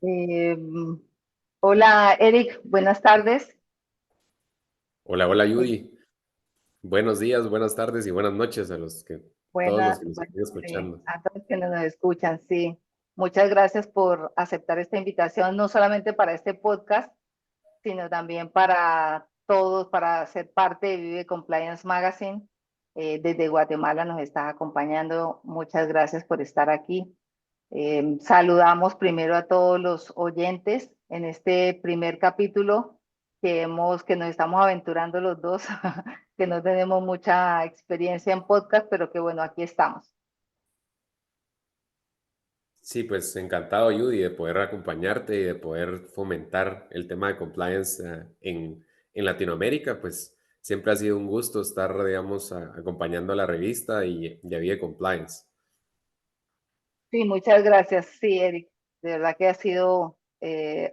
Eh, Hola Eric, buenas tardes. Hola, hola Eh, Judy. Buenos días, buenas tardes y buenas noches a todos los que nos bueno, estén escuchando. a todos quienes nos escuchan, sí. Muchas gracias por aceptar esta invitación, no solamente para este podcast, sino también para todos, para ser parte de Vive Compliance Magazine. Desde Guatemala nos estás acompañando. Muchas gracias por estar aquí. Saludamos primero a todos los oyentes en este primer capítulo que nos estamos aventurando los dos, que no tenemos mucha experiencia en podcast, pero que bueno, aquí estamos. Sí, pues encantado Judy de poder acompañarte y de poder fomentar el tema de compliance en Latinoamérica. Pues siempre ha sido un gusto estar, digamos, acompañando a la revista y a Vie Compliance. Sí, muchas gracias. Sí, Eric, de verdad que ha sido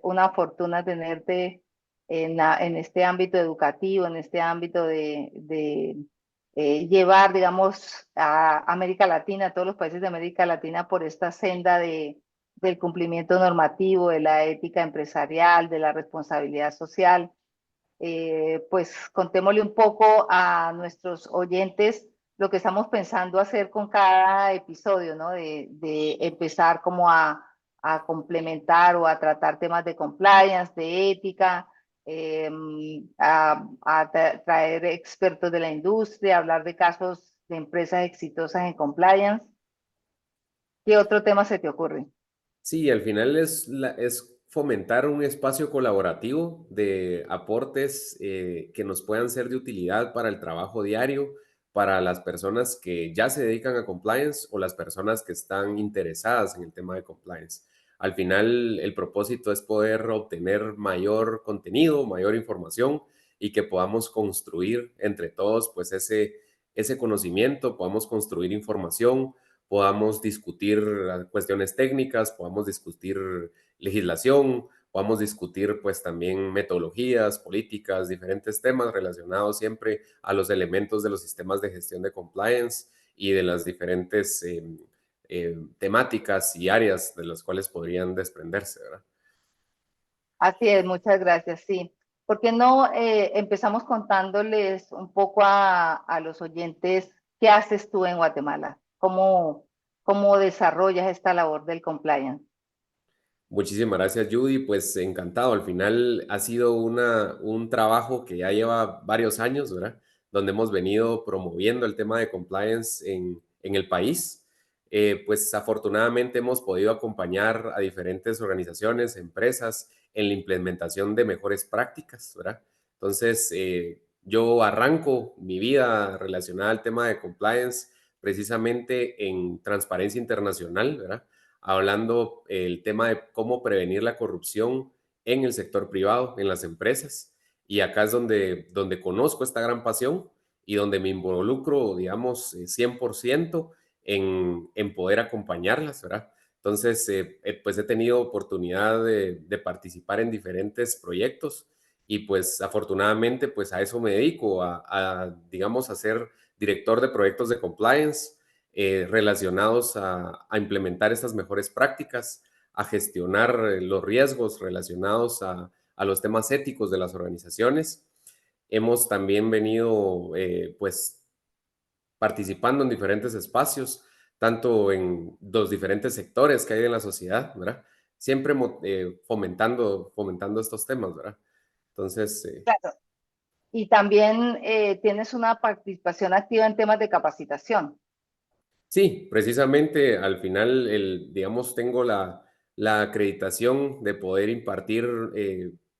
una fortuna tenerte en este ámbito educativo, en este ámbito de llevar, digamos, a América Latina, a todos los países de América Latina por esta senda del cumplimiento normativo, de la ética empresarial, de la responsabilidad social. Pues contémosle un poco a nuestros oyentes lo que estamos pensando hacer con cada episodio, ¿no? De empezar como a complementar o a tratar temas de compliance, de ética, eh, traer expertos de la industria, hablar de casos de empresas exitosas en compliance. ¿Qué otro tema se te ocurre? Sí, al final es fomentar un espacio colaborativo de aportes que nos puedan ser de utilidad para el trabajo diario, para las personas que ya se dedican a compliance o las personas que están interesadas en el tema de compliance. Al final, el propósito es poder obtener mayor contenido, mayor información y que podamos construir entre todos pues ese conocimiento, podamos construir información, podamos discutir cuestiones técnicas, podamos discutir legislación, podamos discutir pues también metodologías, políticas, diferentes temas relacionados siempre a los elementos de los sistemas de gestión de compliance y de las diferentes temáticas y áreas de las cuales podrían desprenderse, ¿verdad? Así es, muchas gracias, sí. ¿Por qué no empezamos contándoles un poco a los oyentes qué haces tú en Guatemala? ¿Cómo desarrollas esta labor del compliance? Muchísimas gracias, Judy. Pues encantado. Al final ha sido un trabajo que ya lleva varios años, ¿verdad? Donde hemos venido promoviendo el tema de compliance en el país. Pues afortunadamente hemos podido acompañar a diferentes organizaciones, empresas en la implementación de mejores prácticas, ¿verdad? Entonces, yo arranco mi vida relacionada al tema de compliance precisamente en Transparencia Internacional, ¿verdad? Hablando el tema de cómo prevenir la corrupción en el sector privado, en las empresas. Y acá es donde conozco esta gran pasión y donde me involucro, digamos, 100% en poder acompañarlas, ¿verdad? Entonces, pues he tenido oportunidad de participar en diferentes proyectos y pues afortunadamente pues a eso me dedico, digamos, a ser director de proyectos de compliance relacionados a implementar estas mejores prácticas, a gestionar los riesgos relacionados a los temas éticos de las organizaciones. Hemos también venido pues participando en diferentes espacios, tanto en los diferentes sectores que hay en la sociedad, ¿verdad? Siempre fomentando estos temas, ¿verdad? Entonces, Claro. Y también tienes una participación activa en temas de capacitación. sí, precisamente al final, digamos, tengo la acreditación de poder impartir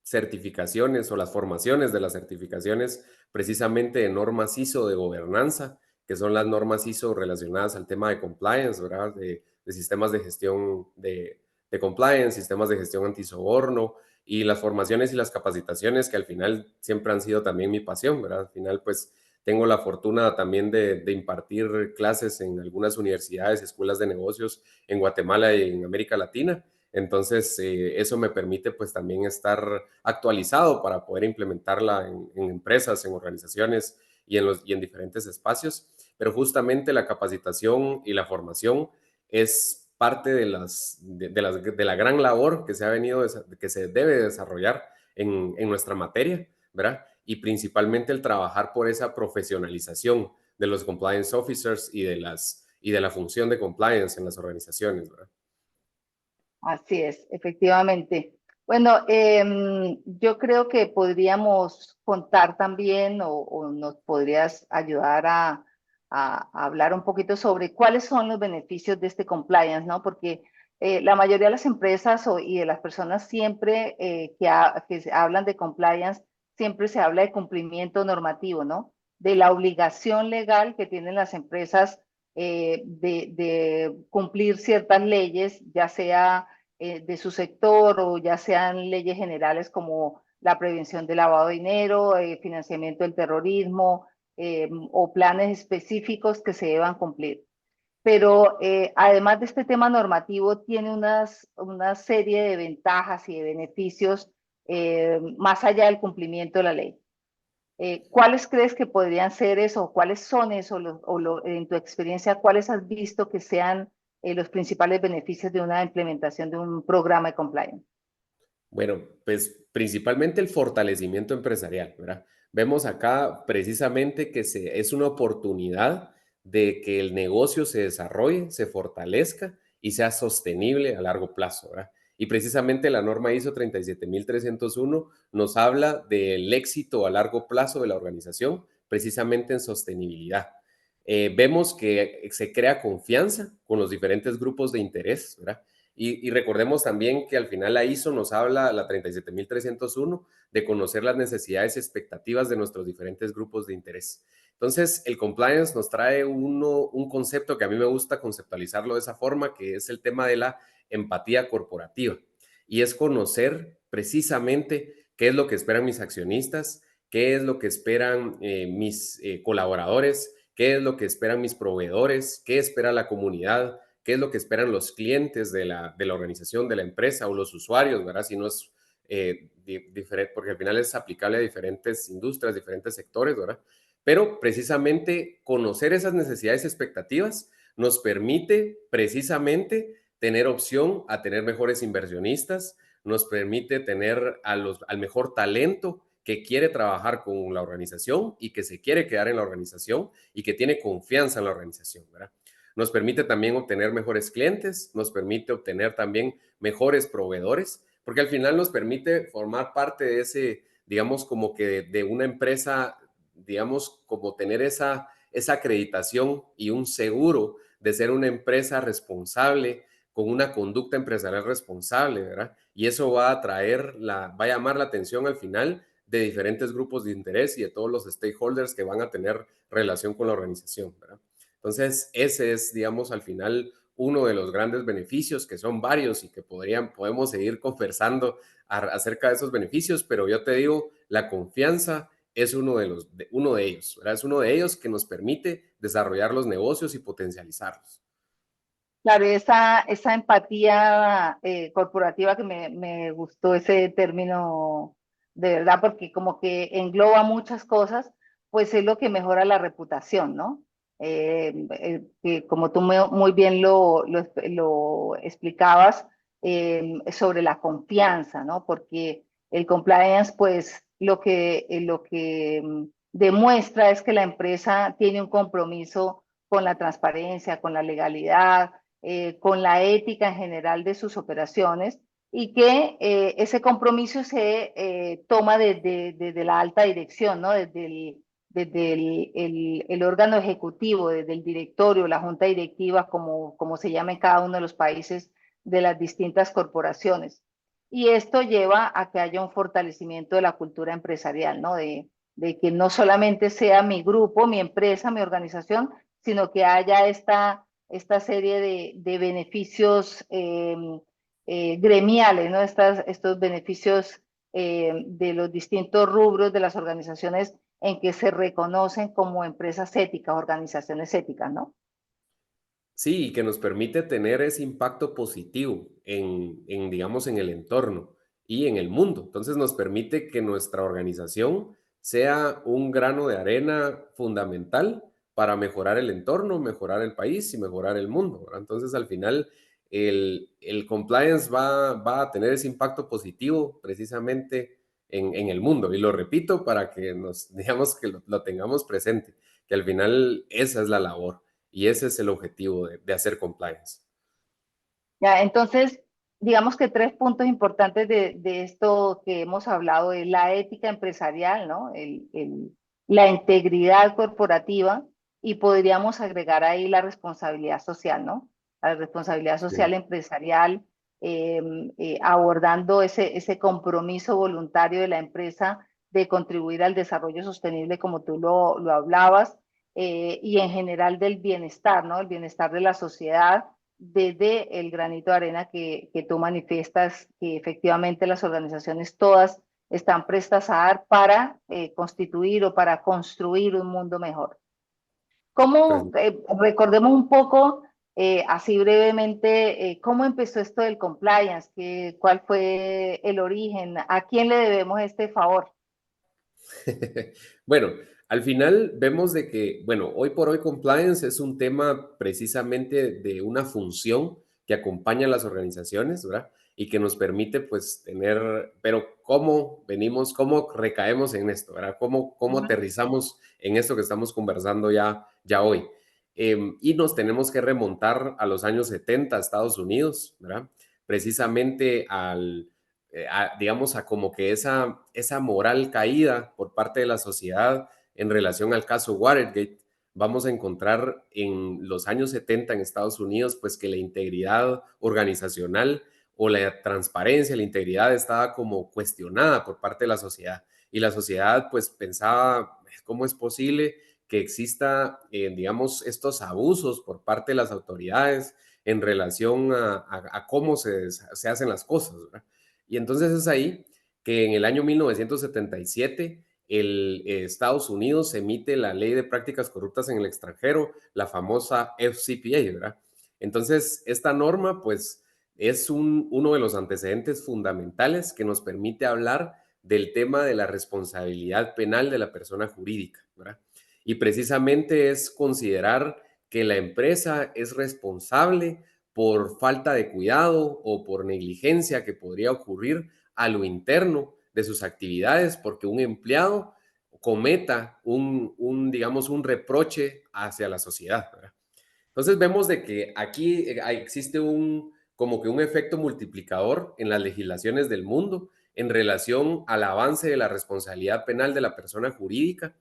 certificaciones o las formaciones de las certificaciones precisamente de normas ISO de gobernanza, que son las normas ISO relacionadas al tema de compliance, ¿verdad? De sistemas de gestión de compliance, sistemas de gestión antisoborno y las formaciones y las capacitaciones que al final siempre han sido también mi pasión, ¿verdad? Al final, pues tengo la fortuna también de impartir clases en algunas universidades, escuelas de negocios en Guatemala y en América Latina. Entonces, eso me permite pues también estar actualizado para poder implementarla en empresas, en organizaciones y en diferentes espacios. Pero justamente la capacitación y la formación es parte de la gran labor que se ha venido, que se debe desarrollar en nuestra materia, ¿verdad? Y principalmente el trabajar por esa profesionalización de los compliance officers y de la función de compliance en las organizaciones, ¿verdad? Así es, efectivamente. Bueno, yo creo que podríamos contar también o nos podrías ayudar a hablar un poquito sobre cuáles son los beneficios de este compliance, ¿no? Porque la mayoría de las empresas y de las personas siempre que se hablan de compliance, siempre se habla de cumplimiento normativo, ¿no? De la obligación legal que tienen las empresas de cumplir ciertas leyes, ya sea de su sector o ya sean leyes generales como la prevención del lavado de dinero, financiamiento del terrorismo o planes específicos que se deban cumplir. Pero además de este tema normativo, tiene una serie de ventajas y de beneficios más allá del cumplimiento de la ley. ¿Cuáles crees que podrían ser eso? ¿Cuáles son eso? En tu experiencia, ¿cuáles has visto que sean los principales beneficios de una implementación de un programa de compliance? Bueno, pues principalmente el fortalecimiento empresarial, ¿verdad? Vemos acá precisamente que es una oportunidad de que el negocio se desarrolle, se fortalezca y sea sostenible a largo plazo, ¿verdad? Y precisamente la norma ISO 37301 nos habla del éxito a largo plazo de la organización, precisamente en sostenibilidad. Vemos que se crea confianza con los diferentes grupos de interés, ¿verdad? Y recordemos también que al final la ISO nos habla, la 37301, de conocer las necesidades y expectativas de nuestros diferentes grupos de interés. Entonces, el compliance nos trae un concepto que a mí me gusta conceptualizarlo de esa forma, que es el tema de la empatía corporativa. Y es conocer precisamente qué es lo que esperan mis accionistas, qué es lo que esperan mis colaboradores, qué es lo que esperan mis proveedores, qué espera la comunidad, qué es lo que esperan los clientes de la organización, de la empresa o los usuarios, ¿verdad? Si no es diferente, porque al final es aplicable a diferentes industrias, diferentes sectores, ¿verdad? Pero precisamente conocer esas necesidades y expectativas nos permite precisamente tener opción a tener mejores inversionistas, nos permite tener al mejor talento que quiere trabajar con la organización y que se quiere quedar en la organización y que tiene confianza en la organización, ¿verdad? Nos permite también obtener mejores clientes, nos permite obtener también mejores proveedores, porque al final nos permite formar parte de ese, digamos, como que de una empresa, digamos, como tener esa acreditación y un seguro de ser una empresa responsable, con una conducta empresarial responsable, ¿verdad? Y eso va a va a llamar la atención al final de diferentes grupos de interés y de todos los stakeholders que van a tener relación con la organización, ¿verdad? Entonces, ese es, digamos, al final uno de los grandes beneficios, que son varios y que podemos seguir conversando acerca de esos beneficios, pero yo te digo, la confianza es uno de ellos, ¿verdad? Es uno de ellos que nos permite desarrollar los negocios y potencializarlos. Claro, esa empatía corporativa que me gustó ese término de verdad, porque como que engloba muchas cosas, pues es lo que mejora la reputación, ¿no? Que como tú muy bien lo explicabas sobre la confianza, ¿no? Porque el compliance, pues lo que demuestra es que la empresa tiene un compromiso con la transparencia, con la legalidad, con la ética en general de sus operaciones y que ese compromiso se toma desde la alta dirección, ¿no? Desde el órgano ejecutivo, desde el directorio, la junta directiva, como se llama en cada uno de los países de las distintas corporaciones. Y esto lleva a que haya un fortalecimiento de la cultura empresarial, ¿no? De que no solamente sea mi grupo, mi empresa, mi organización, sino que haya esta serie de beneficios gremiales, ¿no? Estos beneficios de los distintos rubros de las organizaciones en que se reconocen como empresas éticas, organizaciones éticas, ¿no? Sí, y que nos permite tener ese impacto positivo digamos, en el entorno y en el mundo. Entonces nos permite que nuestra organización sea un grano de arena fundamental para mejorar el entorno, mejorar el país y mejorar el mundo, ¿verdad? Entonces al final el compliance va a tener ese impacto positivo precisamente en el mundo. Y lo repito para que digamos que lo tengamos presente, que al final esa es la labor y ese es el objetivo de hacer compliance. Ya, entonces, digamos que tres puntos importantes de esto que hemos hablado es la ética empresarial, ¿no? La integridad corporativa y podríamos agregar ahí la responsabilidad social, ¿no? La responsabilidad social empresarial, eh, abordando ese compromiso voluntario de la empresa de contribuir al desarrollo sostenible, como tú lo hablabas, y en general del bienestar, ¿no? El bienestar de la sociedad desde el granito de arena que tú manifiestas, que efectivamente las organizaciones todas están prestas a dar para constituir o para construir un mundo mejor. ¿Cómo, recordemos un poco, así brevemente, cómo empezó esto del compliance? ¿Cuál fue el origen? ¿A quién le debemos este favor? Bueno, al final vemos de que, bueno, hoy por hoy compliance es un tema precisamente de una función que acompaña a las organizaciones, ¿verdad? Y que nos permite, pues, tener, pero ¿cómo venimos, cómo recaemos en esto, ¿verdad? ¿Cómo Ujú. aterrizamos en esto que estamos conversando ya hoy? Y nos tenemos que remontar a los años 70, Estados Unidos, ¿verdad? Precisamente digamos, a como que esa moral caída por parte de la sociedad en relación al caso Watergate, vamos a encontrar en los años 70 en Estados Unidos, pues que la integridad organizacional o la transparencia, la integridad estaba como cuestionada por parte de la sociedad. Y la sociedad pues pensaba, ¿cómo es posible que exista, digamos, estos abusos por parte de las autoridades en relación a cómo se hacen las cosas, ¿verdad? Y entonces es ahí que en el año 1977 Estados Unidos emite la Ley de Prácticas Corruptas en el Extranjero, la famosa FCPA, ¿verdad? Entonces, esta norma, pues, es uno de los antecedentes fundamentales que nos permite hablar del tema de la responsabilidad penal de la persona jurídica, ¿verdad? Y precisamente es considerar que la empresa es responsable por falta de cuidado o por negligencia que podría ocurrir a lo interno de sus actividades porque un empleado cometa digamos, un reproche hacia la sociedad, ¿verdad? Entonces vemos de que aquí existe como que un efecto multiplicador en las legislaciones del mundo en relación al avance de la responsabilidad penal de la persona jurídica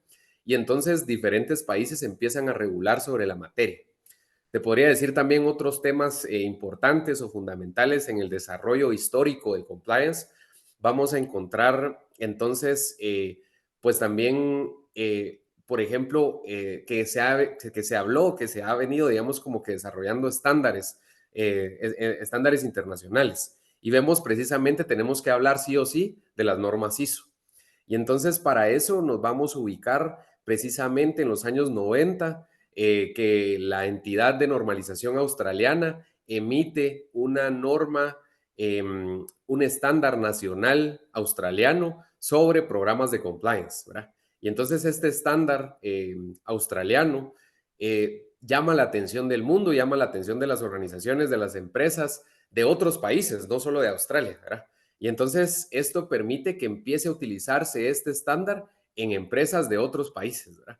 y entonces diferentes países empiezan a regular sobre la materia. Te podría decir también otros temas importantes o fundamentales en el desarrollo histórico del compliance. Vamos a encontrar entonces, pues también, por ejemplo, que se habló, que se ha venido, digamos, como que desarrollando estándares internacionales. Y vemos precisamente, tenemos que hablar sí o sí de las normas ISO. Y entonces para eso nos vamos a ubicar precisamente en los años 90 que la entidad de normalización australiana emite una norma, un estándar nacional australiano sobre programas de compliance, ¿verdad? Y entonces este estándar australiano llama la atención del mundo, llama la atención de las organizaciones, de las empresas, de otros países, no solo de Australia, ¿verdad? Y entonces esto permite que empiece a utilizarse este estándar en empresas de otros países, ¿verdad?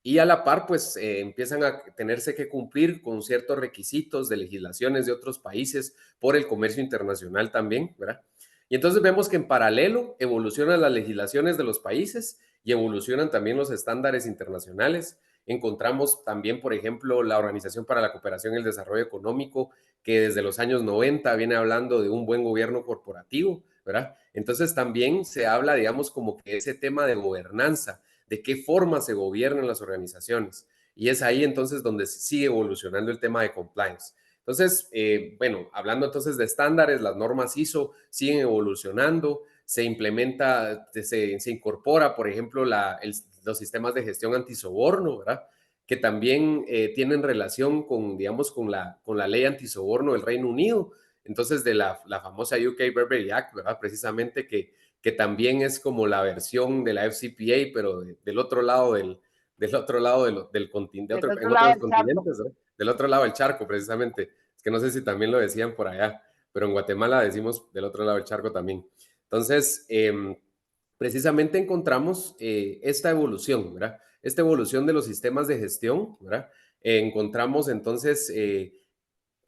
Y a la par, pues empiezan a tenerse que cumplir con ciertos requisitos de legislaciones de otros países por el comercio internacional también, ¿verdad? Y entonces vemos que en paralelo evolucionan las legislaciones de los países y evolucionan también los estándares internacionales. Encontramos también, por ejemplo, la Organización para la Cooperación y el Desarrollo Económico, que desde los años 90 viene hablando de un buen gobierno corporativo, ¿verdad? Entonces también se habla, digamos, como que ese tema de gobernanza, de qué forma se gobiernan las organizaciones. Y es ahí entonces donde sigue evolucionando el tema de compliance. Entonces, bueno, hablando entonces de estándares, las normas ISO siguen evolucionando, se implementa, se incorpora, por ejemplo, los sistemas de gestión antisoborno, ¿verdad? Que también tienen relación con, digamos, con la ley antisoborno del Reino Unido, entonces de la famosa UK Burberry Act, ¿verdad? Precisamente que también es como la versión de la FCPA, pero del otro lado del otro lado del continente, Del otro en lado otros del charco. continentes, ¿verdad? Del otro lado del charco, precisamente. que no sé si también lo decían por allá, pero en Guatemala decimos del otro lado del charco también. Entonces, precisamente encontramos esta evolución, ¿verdad? Esta evolución de los sistemas de gestión, ¿verdad? Encontramos entonces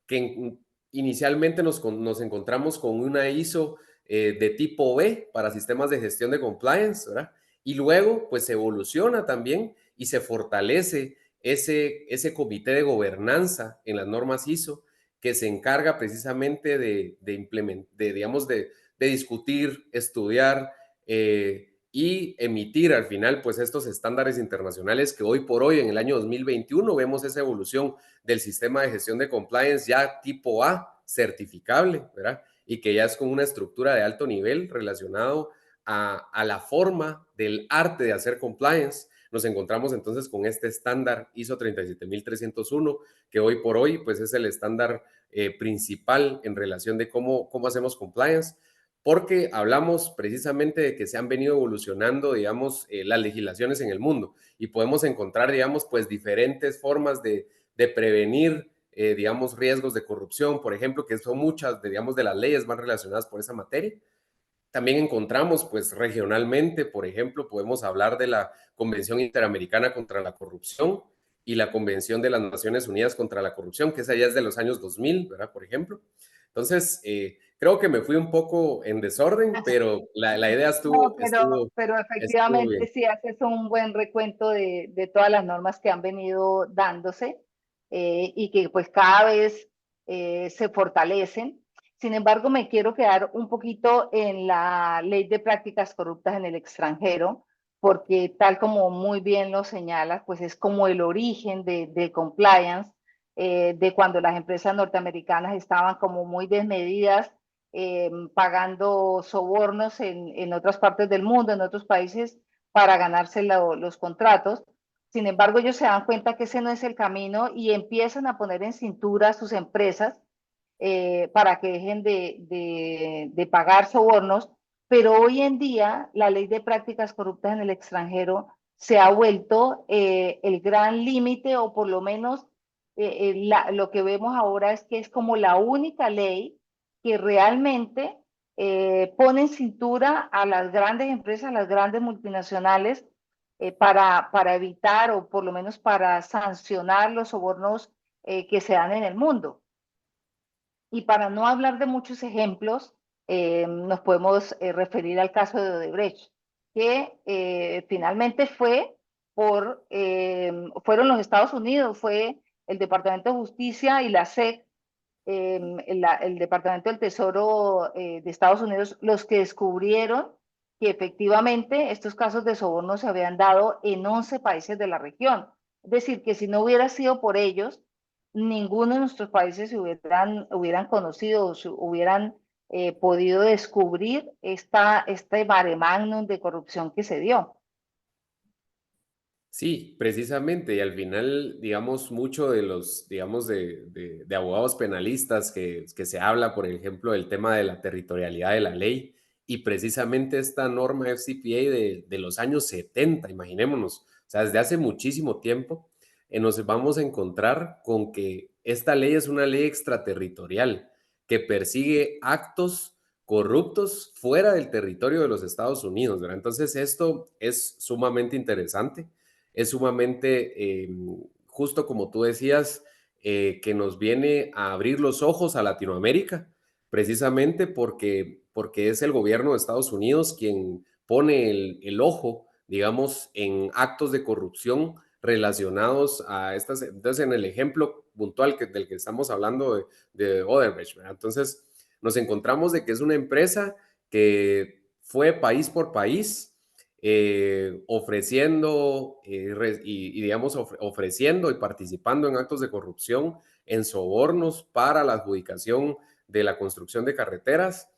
que inicialmente nos encontramos con una ISO de tipo B para sistemas de gestión de compliance, ¿verdad? Y luego, pues evoluciona también y se fortalece ese comité de gobernanza en las normas ISO que se encarga precisamente de implementar, digamos, de discutir, estudiar y emitir al final, pues estos estándares internacionales que hoy por hoy, en el año 2021, vemos esa evolución del sistema de gestión de compliance ya tipo A, certificable, ¿verdad? Y que ya es con una estructura de alto nivel relacionado a la forma del arte de hacer compliance. Nos encontramos entonces con este estándar ISO 37301, que hoy por hoy pues es el estándar principal en relación de cómo hacemos compliance, porque hablamos precisamente de que se han venido evolucionando, digamos, las legislaciones en el mundo y podemos encontrar, digamos, pues diferentes formas de prevenir, digamos, riesgos de corrupción, por ejemplo, que son muchas, digamos, de las leyes más relacionadas por esa materia. También encontramos, pues, regionalmente, por ejemplo, podemos hablar de la Convención Interamericana contra la Corrupción y la Convención de las Naciones Unidas contra la Corrupción, que esa ya es de los años 2000, ¿verdad? Por ejemplo. Entonces, creo que me fui un poco en desorden, pero la idea No, pero estuvo efectivamente bien. sí haces un buen recuento de todas las normas que han venido dándose y que pues cada vez se fortalecen. Sin embargo, me quiero quedar un poquito en la ley de prácticas corruptas en el extranjero, porque tal como muy bien lo señalas, pues es como el origen de compliance, de cuando las empresas norteamericanas estaban como muy desmedidas pagando sobornos en otras partes del mundo, en otros países, para ganarse los contratos. Sin embargo, ellos se dan cuenta que ese no es el camino y empiezan a poner en cintura a sus empresas para que dejen de pagar sobornos. Pero hoy en día la ley de prácticas corruptas en el extranjero se ha vuelto el gran límite o por lo menos lo que vemos ahora es que es como la única ley que realmente pone en cintura a las grandes empresas, a las grandes multinacionales, para evitar o por lo menos para sancionar los sobornos que se dan en el mundo. Y para no hablar de muchos ejemplos, nos podemos referir al caso de Odebrecht, que finalmente fueron los Estados Unidos, fue el Departamento de Justicia y la SEC, el Departamento del Tesoro de Estados Unidos, los que descubrieron que efectivamente estos casos de soborno se habían dado en 11 países de la región. Es decir, que si no hubiera sido por ellos, ninguno de nuestros países hubieran conocido, hubieran podido descubrir este mare magnum de corrupción que se dio. Sí, precisamente, y al final, digamos, mucho de los, digamos, de abogados penalistas que se habla, por ejemplo, del tema de la territorialidad de la ley, y precisamente esta norma FCPA de los años 70, imaginémonos, o sea, desde hace muchísimo tiempo, nos vamos a encontrar con que esta ley es una ley extraterritorial que persigue actos corruptos fuera del territorio de los Estados Unidos, ¿verdad? Entonces, esto es sumamente interesante, es sumamente, justo como tú decías, que nos viene a abrir los ojos a Latinoamérica, precisamente porque es el gobierno de Estados Unidos quien pone el ojo, digamos, en actos de corrupción relacionados a estas. Entonces, en el ejemplo puntual del que estamos hablando de Odebrecht, ¿verdad? Entonces, nos encontramos de que es una empresa que fue país por país, ofreciendo digamos, ofreciendo y participando en actos de corrupción, en sobornos para la adjudicación de la construcción de carreteras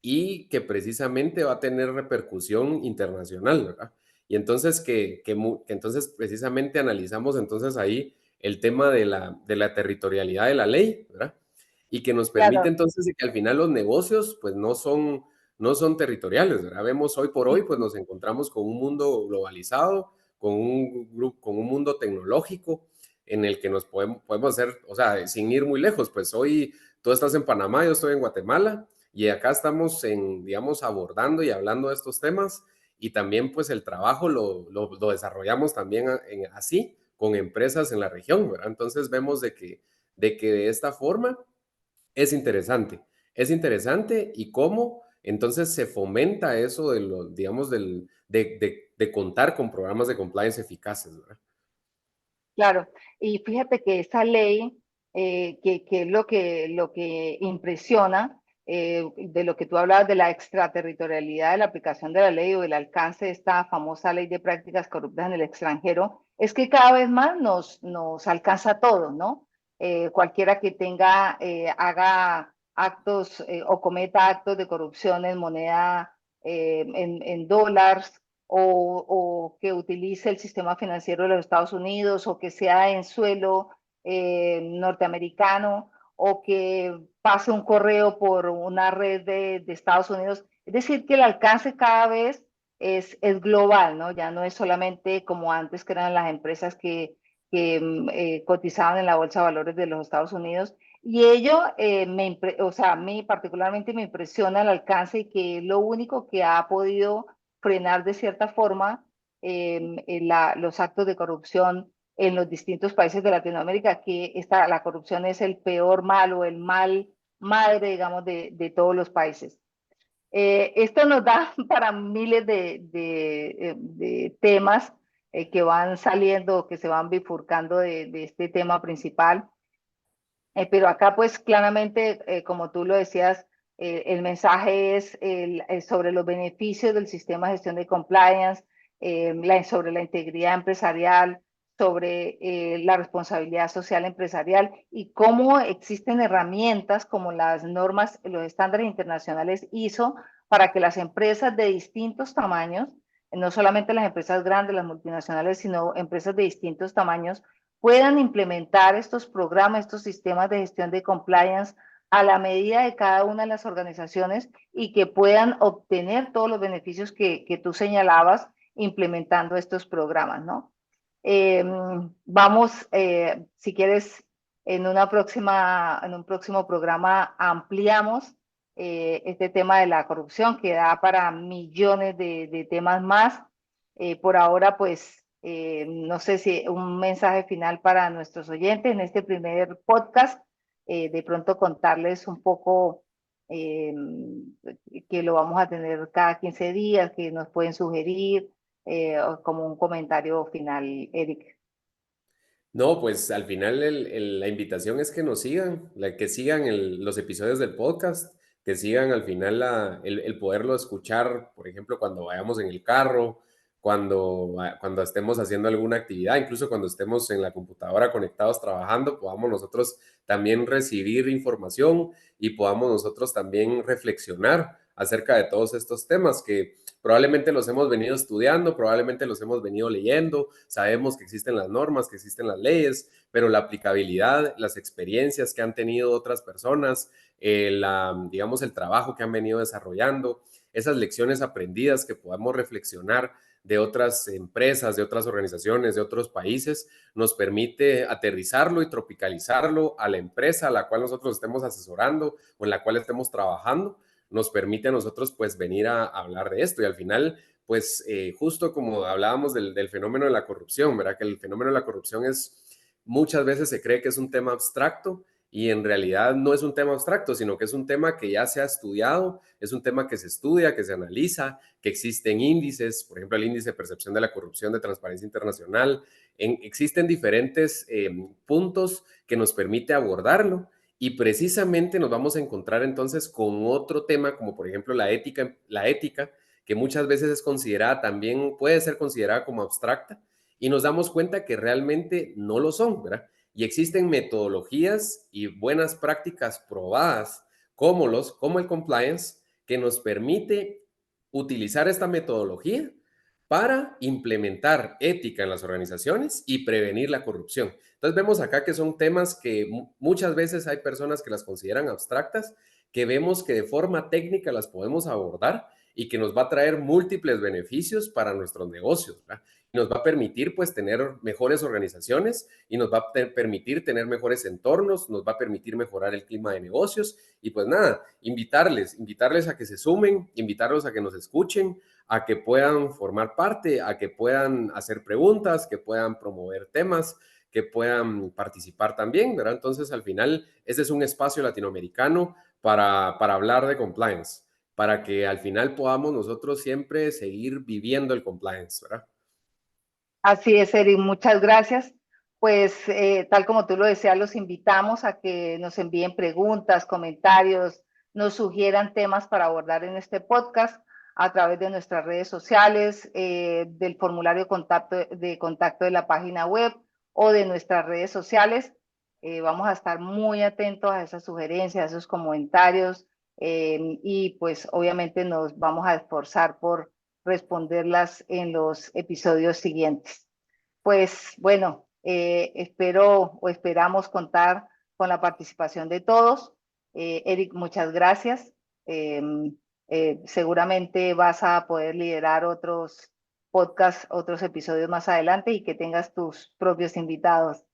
y que precisamente va a tener repercusión internacional, ¿verdad? Y entonces que entonces precisamente analizamos entonces ahí el tema de la territorialidad de la ley, ¿verdad? Y que nos permite Claro, entonces que al final los negocios pues no son territoriales, ¿verdad? Vemos hoy por hoy, pues nos encontramos con un mundo globalizado, con un grupo, con un mundo tecnológico, en el que nos podemos hacer, o sea, sin ir muy lejos, pues hoy tú estás en Panamá, yo estoy en Guatemala y acá estamos digamos, abordando y hablando de estos temas y también pues el trabajo lo desarrollamos también así con empresas en la región, ¿verdad? Entonces vemos de esta forma es interesante y cómo entonces se fomenta eso digamos, de contar con programas de compliance eficaces, ¿verdad? Claro, y fíjate que esta ley, que es lo que impresiona, de lo que tú hablabas de la extraterritorialidad de la aplicación de la ley o el alcance de esta famosa ley de prácticas corruptas en el extranjero, es que cada vez más nos alcanza a todos, ¿no? Cualquiera que haga actos o cometa actos de corrupción en moneda, en dólares, o que utilice el sistema financiero de los Estados Unidos, o que sea en suelo norteamericano, o que pase un correo por una red de Estados Unidos. Es decir, que el alcance cada vez es global, ¿no? Ya no es solamente como antes, que eran las empresas que cotizaban en la Bolsa de Valores de los Estados Unidos. Y ello, o sea, a mí particularmente me impresiona el alcance, y que lo único que ha podido frenar de cierta forma los actos de corrupción en los distintos países de Latinoamérica, que la corrupción es el peor mal, o el mal madre, digamos, de todos los países. Esto nos da para miles de temas que van saliendo, que se van bifurcando de este tema principal. Pero acá, pues claramente, como tú lo decías, el mensaje es sobre los beneficios del sistema de gestión de compliance, sobre la integridad empresarial, sobre la responsabilidad social empresarial, y cómo existen herramientas como las normas, los estándares internacionales ISO, para que las empresas de distintos tamaños, no solamente las empresas grandes, las multinacionales, sino empresas de distintos tamaños, puedan implementar estos programas, estos sistemas de gestión de compliance a la medida de cada una de las organizaciones, y que puedan obtener todos los beneficios que tú señalabas implementando estos programas, ¿no? Vamos, si quieres, en un próximo programa ampliamos este tema de la corrupción, que da para millones de temas más. Por ahora, pues, no sé si un mensaje final para nuestros oyentes en este primer podcast, de pronto contarles un poco, eh, que lo vamos a tener cada 15 días, que nos pueden sugerir, como un comentario final, Eric. No, pues al final la invitación es que nos sigan, que sigan los episodios del podcast, que sigan al final el poderlo escuchar, por ejemplo, cuando vayamos en el carro, cuando estemos haciendo alguna actividad, incluso cuando estemos en la computadora conectados trabajando, podamos nosotros también recibir información y podamos nosotros también reflexionar acerca de todos estos temas que probablemente los hemos venido estudiando, probablemente los hemos venido leyendo, sabemos que existen las normas, que existen las leyes, pero la aplicabilidad, las experiencias que han tenido otras personas, digamos, el trabajo que han venido desarrollando, esas lecciones aprendidas que podamos reflexionar de otras empresas, de otras organizaciones, de otros países, nos permite aterrizarlo y tropicalizarlo a la empresa a la cual nosotros estemos asesorando o en la cual estemos trabajando, nos permite a nosotros pues venir a hablar de esto. Y al final, pues justo como hablábamos del fenómeno de la corrupción, ¿verdad? Que el fenómeno de la corrupción muchas veces se cree que es un tema abstracto, y en realidad no es un tema abstracto, sino que es un tema que ya se ha estudiado, es un tema que se estudia, que se analiza, que existen índices, por ejemplo, el índice de percepción de la corrupción de Transparencia Internacional. Existen diferentes puntos que nos permite abordarlo, y precisamente nos vamos a encontrar entonces con otro tema, como por ejemplo la ética, que muchas veces es considerada también, puede ser considerada como abstracta, y nos damos cuenta que realmente no lo son, ¿verdad? Y existen metodologías y buenas prácticas probadas, como el compliance, que nos permite utilizar esta metodología para implementar ética en las organizaciones y prevenir la corrupción. Entonces vemos acá que son temas que muchas veces hay personas que las consideran abstractas, que vemos que de forma técnica las podemos abordar y que nos va a traer múltiples beneficios para nuestros negocios, ¿verdad? Y nos va a permitir pues tener mejores organizaciones y nos va a permitir tener mejores entornos, nos va a permitir mejorar el clima de negocios y pues nada, invitarles a que se sumen, invitarlos a que nos escuchen, a que puedan formar parte, a que puedan hacer preguntas, que puedan promover temas, que puedan participar también, ¿verdad? Entonces, al final, este es un espacio latinoamericano para hablar de compliance, para que al final podamos nosotros siempre seguir viviendo el compliance, ¿verdad? Así es, Eric, muchas gracias. Pues tal como tú lo decías, los invitamos a que nos envíen preguntas, comentarios, nos sugieran temas para abordar en este podcast a través de nuestras redes sociales, del formulario de contacto de la página web o de nuestras redes sociales. Vamos a estar muy atentos a esas sugerencias, a esos comentarios y pues obviamente nos vamos a esforzar por responderlas en los episodios siguientes. Pues bueno, espero o esperamos contar con la participación de todos. Eric, muchas gracias. Eh, Seguramente vas a poder liderar otros podcasts, otros episodios más adelante y que tengas tus propios invitados.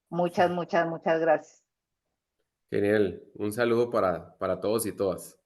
Muchas, muchas, muchas gracias. Genial. Un saludo para todos y todas.